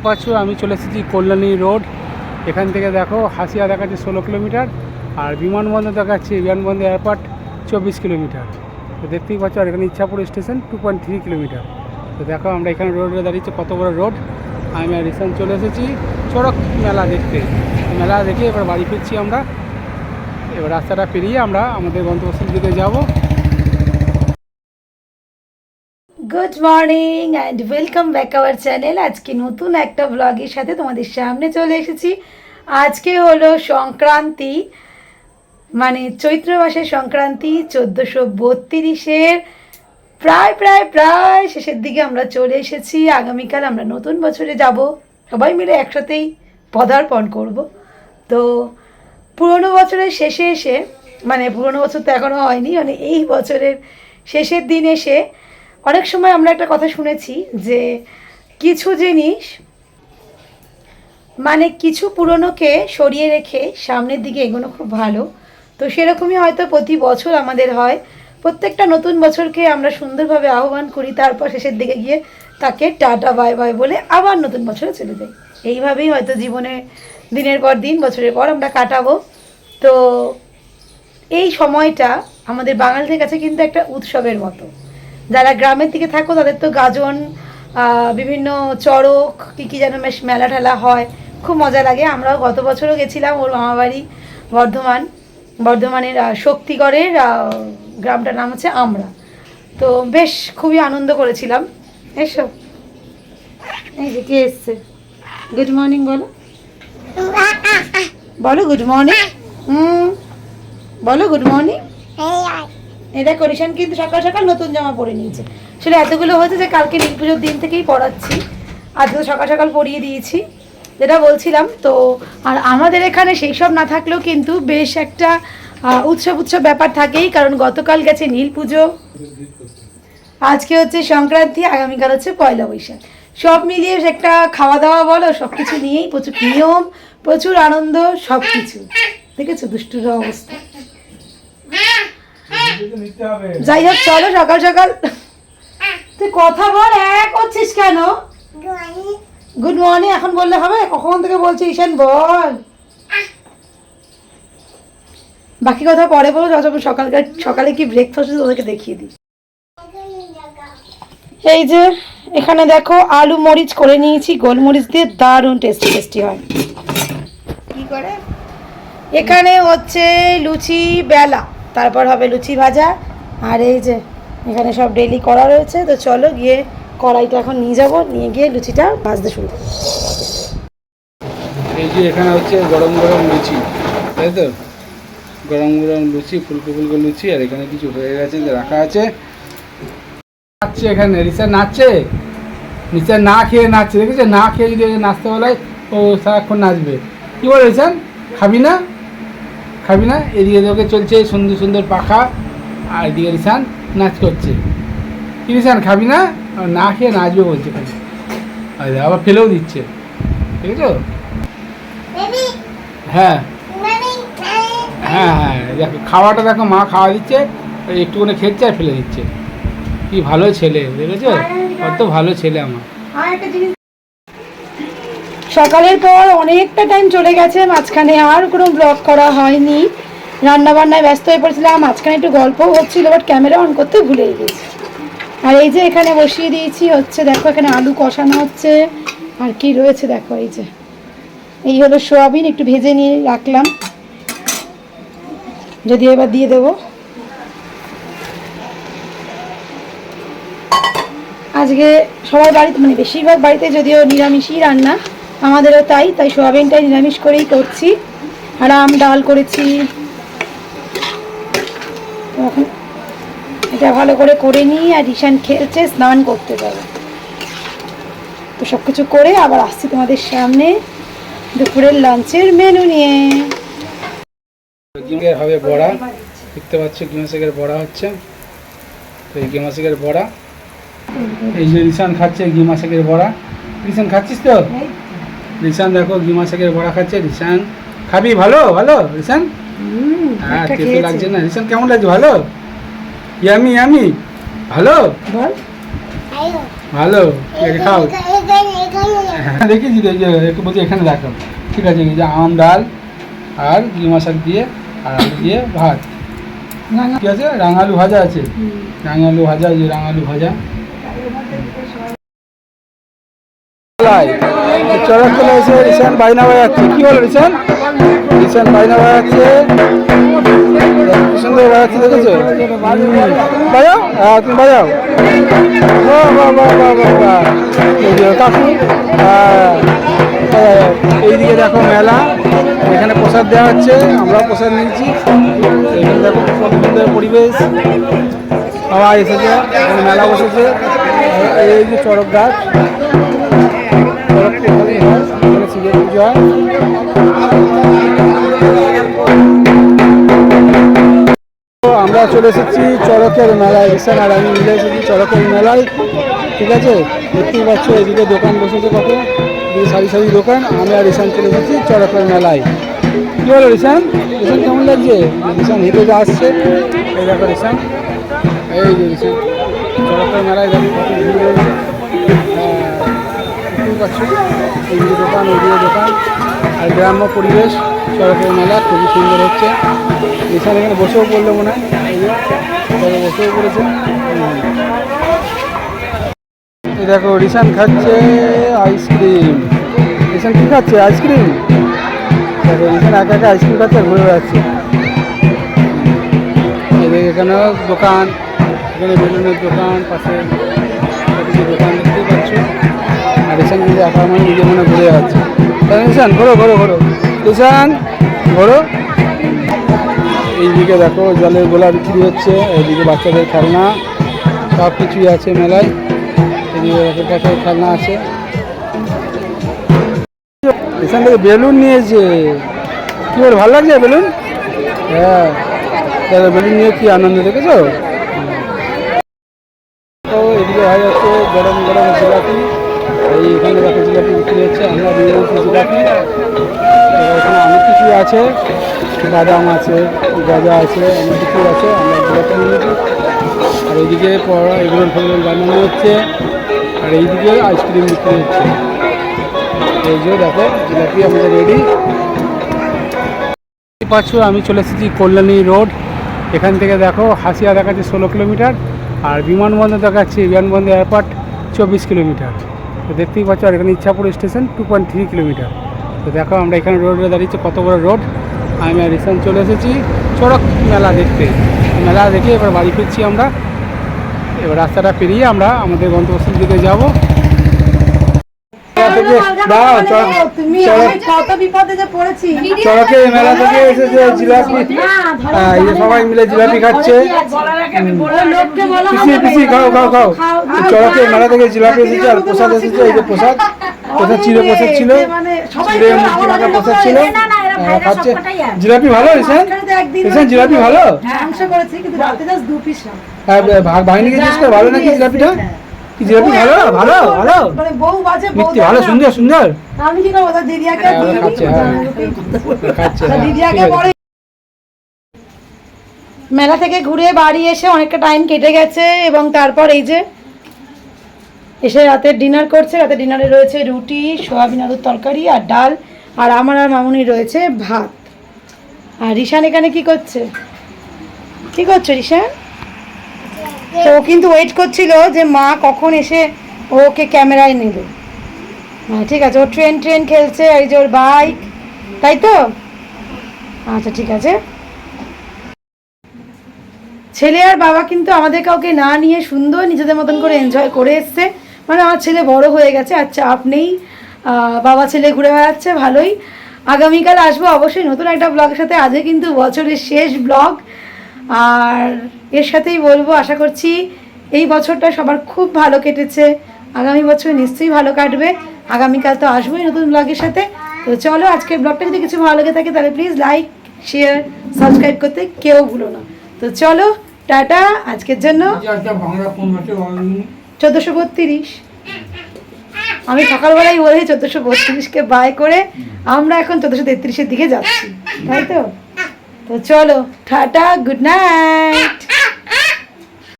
পাচ্ছ আমি চলে এসেছি কল্যাণী রোড। এখান থেকে দেখো হাসিয়া দেখাচ্ছে 16 কিলোমিটার, আর বিমানবন্দর দেখাচ্ছে বিমানবন্দর এয়ারপোর্ট 24 কিলোমিটার। তো দেখতেই পাচ্ছ, আর এখানে ইচ্ছাপুর স্টেশন 2.3 কিলোমিটার। তো দেখো আমরা এখানে রোডে দাঁড়িয়েছি, কত বড় রোড। আমি আর রিসান চলে এসেছি চড়ক মেলা দেখতে। মেলা দেখে এবার বাড়ি ফিরছি আমরা। এবার রাস্তাটা পেরিয়ে আমরা আমাদের গন্তব্যস্থলের দিকে যাব। Good morning and welcome back our channel. আজকে নতুন একটা ব্লগের সাথে তোমাদের সামনে চলে এসেছি। আজকে হলো সংক্রান্তি, মানে চৈত্র মাসের সংক্রান্তি 1432-এর প্রায় শেষের দিকে আমরা চলে এসেছি। আগামীকাল আমরা নতুন বছরে যাব, সবাই মিলে একসাথেই পদার্পণ করব। তো পুরনো বছরের শেষে এসে, মানে পুরনো বছর তো এখনও হয়নি, মানে এই বছরের শেষের দিন এসে অনেক সময় আমরা একটা কথা শুনেছি যে কিছু জিনিস, মানে কিছু পুরনোকে সরিয়ে রেখে সামনের দিকে এগোনো খুব ভালো। তো সেরকমই হয়তো প্রতি বছর আমাদের হয়, প্রত্যেকটা নতুন বছরকে আমরা সুন্দরভাবে আহ্বান করি, তারপর শেষের দিকে গিয়ে তাকে টাটা বাই বাই বলে আবার নতুন বছরে চলে যাই। এইভাবেই হয়তো জীবনে দিনের পর দিন বছরের পর আমরা কাটাবো। তো এই সময়টা আমাদের বাঙালিদের কাছে কিন্তু একটা উৎসবের মতো। যারা গ্রামের দিকে থাকো তাদের তো গাজন, বিভিন্ন চড়ক, কী যেন বেশ মেলা ঠেলা হয়, খুব মজা লাগে। আমরাও গত বছরও গেছিলাম ওর মামাবাড়ি বর্ধমানের শক্তিগড়ের গ্রামটার নাম হচ্ছে আমরা। তো বেশ খুবই আনন্দ করেছিলাম। এসো, এই যে কে এসছে, গুড মর্নিং বলো, বলো গুড মর্নিং, বলো গুড মর্নিং। এটা করিশন কিন্তু সকাল সকাল নতুন জামা পরে নিয়েছে। সেটা এতগুলো হয়েছে যে কালকে নীল পুজোর দিন থেকেই পরাচ্ছি, আজকে তো সকাল সকাল পরিয়ে দিয়েছি, যেটা বলছিলাম। তো আর আমাদের এখানে সেই সব না থাকলেও কিন্তু বেশ একটা উৎসব ব্যাপার থাকেই, কারণ গতকাল গেছে নীল পুজো, আজকে হচ্ছে সংক্রান্তি, আগামীকাল হচ্ছে পয়লা বৈশাখ। সব মিলিয়ে একটা খাওয়া দাওয়া বলো, সব কিছু নিয়েই প্রচুর নিয়ম, প্রচুর আনন্দ, সব কিছু। দেখেছো দুষ্টুর অবস্থা। যাই হোক, চলো সকাল সকাল তুই কথা বল, করছিস কেন? গুড মর্নিং এখন বললে হবে? কখন থেকে বলছি ঈশান বল, বাকি কথা পরে বলো। যখন সকালে কি ব্রেকফাস্ট ওদেরকে দেখিয়ে দিই। এই যে এখানে দেখো আলু মরিচ করে নিয়েছি, গোলমরিচ দিয়ে, দারুণ টেস্টি হয়। কি করে এখানে হচ্ছে লুচি বেলা, তারপর হবে লুচি ভাজা, আর এই যে এখানে সব ডেইলি করা রয়েছে। তো চলো গিয়ে কড়াইটা এখন নিয়ে যাবো, নিয়ে গিয়ে লুচিটা ভাজতে শুরু করবো। এই যে এখানে হচ্ছে গরম গরম লুচি, তাই তো, গরম গরম লুচি, ফুলকো ফুলকো লুচি, আর এখানে কিছু হয়ে গেছে যে রাখা আছে। নাচছে এখানে, রিসান নাচছে, রিসান না খেয়ে নাচছে, দেখেছে? না খেয়ে যদি নাচতে বলায় ও সারাক্ষণ নাচবে। কী বলে রিসান, খাবি না? খাবি না? এদিকে তোকে চলছে সুন্দর সুন্দর পাখা, আর এদিকে রিসান নাচ করছে। কি রিসান, খাবি না? না খেয়ে নাচবে বলছে খালি, আবার ফেলেও দিচ্ছে, ঠিক আছে? হ্যাঁ হ্যাঁ হ্যাঁ, দেখো খাওয়াটা, দেখো মা খাওয়া দিচ্ছে, একটুখানি খেচ্ছে আর ফেলে দিচ্ছে। কি ভালো ছেলে, দেখেছো? কত ভালো ছেলে আমার। সকালের পর অনেকটা টাইম চলে গেছে, মাঝখানে আর কোনো ব্লগ করা হয়নি, রান্না বান্নায় ব্যস্ত হয়ে পড়েছিলাম, মাঝখানে একটু গল্পও হচ্ছিল, বাট ক্যামেরা অন করতে ভুলে গেছি। আর এই যে এখানে বসিয়ে দিয়েছি হচ্ছে, দেখো এখানে আলু কষানো হচ্ছে, আর কি রয়েছে দেখো, এই হলো সোয়াবিন, একটু ভেজে নিয়ে রাখলাম, যদি এবার দিয়ে দেবো। আজকে সবার বাড়িতে, মানে বেশিরভাগ বাড়িতে যদিও নিরামিষই রান্না, আমাদেরও তাই সোয়াবিনটাই নিরামিষ করেই করছি। আর ডাল করেছি, এখন এটা ভালো করে নিই। আর ঈশান খেলছে, স্নান করতে যাবে। তো সব কিছু করে আবার আসছি তোমাদের সামনে দুপুরের লাঞ্চের মেনু নিয়ে। হবে বড়া, দেখতে পাচ্ছ গিমাশাকের বড়া হচ্ছে। তো এই গিমাশাকের বড়া, এই যে রিসান খাচ্ছে গিমাশাকের বড়া। রিসান খাচ্ছিস তো? রিসান দেখো গিমাশাকের বড়া খাচ্ছে। রিসান খাবি? ভালো ভালো রিসান, হ্যাঁ খেতে লাগছে না? রিসান কেমন লাগছে? ভালো, ইয়ামি ইয়ামি, ভালো ভালো, খাও। দেখেছি একটু বলছি এখানে রাখো। ঠিক আছে, এই যে আম ডাল আর ডিমা শাক দিয়ে আর আলু দিয়ে ভাত। ঠিক আছে, রাঙালু ভাজা আছে, রাঙালু ভাজা, এই যে রাঙালু ভাজা। চড়ক চলে এসে রিসান বাইনা বাজাচ্ছে। কি হলো রিসান? রিসান বাইনা বাজাচ্ছে, কি সুন্দর বাজাচ্ছে, দেখেছো? বাজাও, তুমি বাজাও। কাকু, এইদিকে দেখো মেলা, এখানে প্রসাদ দেওয়া হচ্ছে, আমরাও প্রসাদ নিয়েছি। এখানে দেখো কত সুন্দর পরিবেশ, সবাই এসেছে, এখানে মেলা বসেছে। এই যে চড়ক গাছ, চড়ক এখানে হয়, এখানে শিবের পুজো হয়। আমরা চলে এসেছি চড়কের মেলায়, রিসান আর আমি মিলে এসেছি চড়কের মেলায়। ঠিক আছে, দেখতেই পাচ্ছ এদিকে দোকান বসেছে কত, এদিকে সারি সারি দোকান। আমি আর রিসান চলে এসেছি চড়কের মেলায়। কী হলো রিসান? রিসান কেমন লাগছে? রিসান হেঁটে আসছে, এই দেখো রিসান, এই যে রিসান চড়কের মেলায় দেখো কত ভিড় রয়েছে। দেখতেই পাচ্ছ এইদিকে দোকান, ওইদিকে দোকান, আর গ্রাম্য পরিবেশ। চড়কের মেলা খুবই সুন্দর হচ্ছে। রিসান এখানে বসেও পড়লো মনে হয়, এই যে বসেও পড়েছে। এই দেখো রিসান খাচ্ছে আইসক্রিম। রিসান কী খাচ্ছে? আইসক্রিম। দেখো রিসান একা একা আইসক্রিম খাচ্ছে আর ঘুরে বেড়াচ্ছে। এখানে দোকান, এখানে বেলুনের দোকান, পাশে দোকান দেখতেই পাচ্ছ। আর রিসান কিন্তু একা মানে নিজে মনে ঘুরে যাচ্ছে। রিসান ঘোরো ঘোরো ঘোরো, রিসান ঘোরো। এইদিকে দেখো জলের গোলা বিক্রি হচ্ছে, এইদিকে বাচ্চাদের খেলনা সব কিছুই আছে মেলায়। এদিকে দেখো কত খেলনা আছে। এখান থেকে বেলুন নিয়েছে, কি বল, ভালো লাগছে বেলুন? হ্যাঁ, বেলুন নিয়ে কি আনন্দ, দেখেছো? তো এদিকে হয়ে যাচ্ছে গরম গরম জিলাপি। এইখানে দেখো জিলাপি বিক্রি হচ্ছে, আমরা নিয়ে যাচ্ছি জিলাপি। এখানে অনেক কিছু আছে, বাদাম আছে, গজা আছে, অনেক কিছু আছে, আমরা জিলাপি নিয়েছি। আর এইদিকে এগুলো ফেগুলো বানানো হচ্ছে, আর এইদিকে আইসক্রিম বিক্রি হচ্ছে। এই যে দেখো জিলাপি আমাদের রেডি। পাচ্ছ আমি চলে এসেছি কল্যাণী রোড। এখান থেকে দেখো হাসিয়া দেখাচ্ছে 16 কিলোমিটার, আর বিমানবন্দর দেখাচ্ছে, বিমানবন্দর এয়ারপোর্ট 24 কিলোমিটার। তো দেখতেই পাচ্ছ, আর এখানে ইচ্ছাপুর স্টেশন 2.3 কিলোমিটার। তো দেখো আমরা এখানে রোডে দাঁড়িয়েছি, কত বড় রোড। আমি আর রিসান চলে এসেছি চড়ক মেলা দেখতে। মেলা দেখে এবার বাড়ি ফিরছি আমরা। এবার রাস্তাটা পেরিয়ে আমরা আমাদের গন্তব্যস্থল দিকে যাবো। চড়কের মেলা থেকে এসেছে জিলাপি, সবাই মিলে জিলাপি খাচ্ছে। পিসি খাও খাও খাও। চড়কের মেলা থেকে জিলাপি এসেছে আর প্রসাদ এসেছে, এই যে প্রসাদ, প্রসাদ চিড়ে প্রসাদ ছিল, চিড়ে মুরগি মাখা প্রসাদ ছিল, খাচ্ছে। জিলাপি ভালো রিসান? রিসান জিলাপি ভালো? ভাইনিকে জিজ্ঞেস করে ভালো নাকি জিলাপিটা? কি জিলাপি ভালো? ভালো ভালো মিষ্টি, ভালো, সুন্দর সুন্দর। মেলা থেকে ঘুরে বাড়ি এসে অনেকটা টাইম কেটে গেছে, এবং তারপর এই যে এসে রাতের ডিনার করছে। রাতের ডিনারে রয়েছে রুটি, সয়াবিন আলুর তরকারি আর ডাল, আর আমার আর মামুনি রয়েছে ভাত। আর রিশান এখানে কি করছে? কি করছো রিশান? তো ও কিন্তু ওয়েট করছিল যে মা কখন এসে ওকে ক্যামেরায় নেবে। হ্যাঁ ঠিক আছে, ও ট্রেন খেলছে, এই যে ওর বাইক, তাই তো? আচ্ছা ঠিক আছে। ছেলে আর বাবা কিন্তু আমাদের কাউকে না নিয়ে সুন্দর নিজেদের মতন করে এনজয় করে এসছে। মানে আমার ছেলে বড় হয়ে গেছে, আর চাপ নেই, বাবা ছেলে ঘুরে বেড়াচ্ছে ভালোই। আগামীকাল আসবো অবশ্যই নতুন একটা ব্লগের সাথে। আজকে কিন্তু বছরের শেষ ব্লগ, আর এর সাথেই বলবো আশা করছি এই বছরটা সবার খুব ভালো কেটেছে, আগামী বছর নিশ্চয়ই ভালো কাটবে। আগামীকাল তো আসবোই নতুন ব্লগের সাথে। তো চলো, আজকের ব্লগটা যদি কিছু ভালো লেগে থাকে তাহলে প্লিজ লাইক, শেয়ার, সাবস্ক্রাইব করতে কেউ ভুলো না। তো চলো, টাটা আজকের জন্য। 1432, আমি সকালবেলায় বলে 1432কে বাই করে আমরা এখন 1433-এর দিকে যাচ্ছি, তাই তো? তো চলো, টাটা, গুড নাইট।